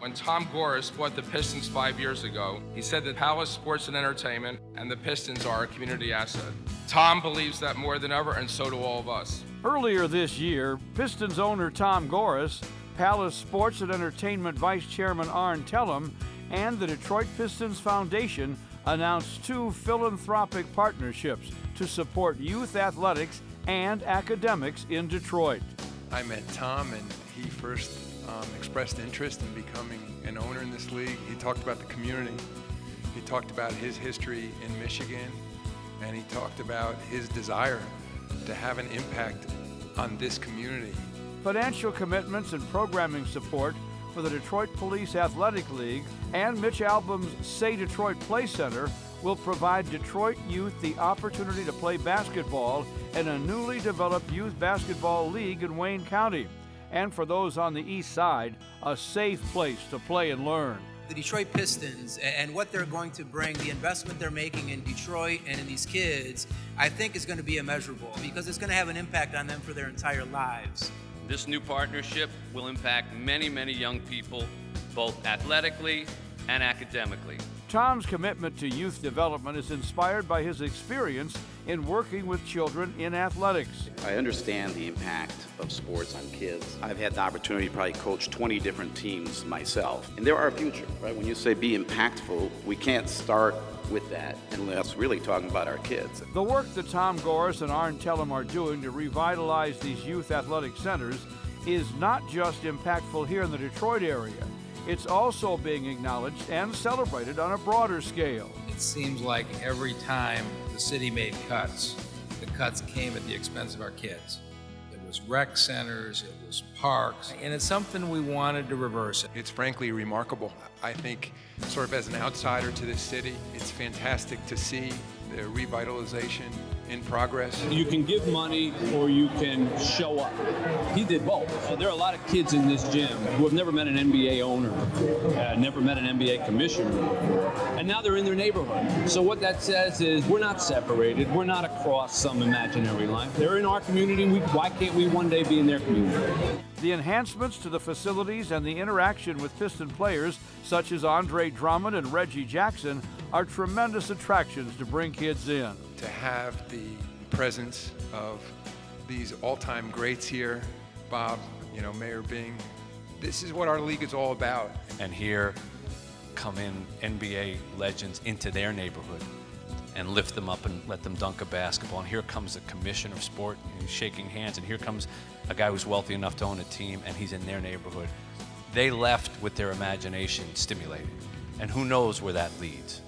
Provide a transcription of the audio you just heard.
When Tom Gores bought the Pistons 5 years ago, he said that Palace Sports and Entertainment and the Pistons are a community asset. Tom believes that more than ever, and so do all of us. Earlier this year, Pistons owner Tom Gores, Palace Sports and Entertainment Vice Chairman Arn Tellem, and the Detroit Pistons Foundation announced 2 philanthropic partnerships to support youth athletics and academics in Detroit. I met Tom, and he first expressed interest in becoming an owner in this league. He talked about the community. He talked about his history in Michigan, and he talked about his desire to have an impact on this community. Financial commitments and programming support for the Detroit Police Athletic League and Mitch Albom's Say Detroit Play Center will provide Detroit youth the opportunity to play basketball in a newly developed youth basketball league in Wayne County. And for those on the east side, a safe place to play and learn. The Detroit Pistons and what they're going to bring, the investment they're making in Detroit and in these kids, I think is going to be immeasurable because it's going to have an impact on them for their entire lives. This new partnership will impact many, many young people, both athletically and academically. Tom's commitment to youth development is inspired by his experience in working with children in athletics. I understand the impact of sports on kids. I've had the opportunity to probably coach 20 different teams myself, and they're our future, right? When you say be impactful, we can't start with that unless really talking about our kids. The work that Tom Gores and Arn Tellem are doing to revitalize these youth athletic centers is not just impactful here in the Detroit area. It's also being acknowledged and celebrated on a broader scale. It seems like every time the city made cuts, the cuts came at the expense of our kids. It was rec centers, it was parks, and it's something we wanted to reverse. It's frankly remarkable. I think, sort of as an outsider to this city, it's fantastic to see the revitalization in progress. You can give money or you can show up. He did both. There are a lot of kids in this gym who have never met an NBA owner before, never met an NBA commissioner before, and now they're in their neighborhood. So what that says is we're not separated. We're not across some imaginary line. They're in our community. Why can't we one day be in their community? The enhancements to the facilities and the interaction with Piston players such as Andre Drummond and Reggie Jackson are tremendous attractions to bring kids in. To have the presence of these all-time greats here, Bob, Mayor Bing, this is what our league is all about. And here come in NBA legends into their neighborhood and lift them up and let them dunk a basketball. And here comes the commissioner of sport, and he's shaking hands, and here comes a guy who's wealthy enough to own a team, and he's in their neighborhood. They left with their imagination stimulated, and who knows where that leads.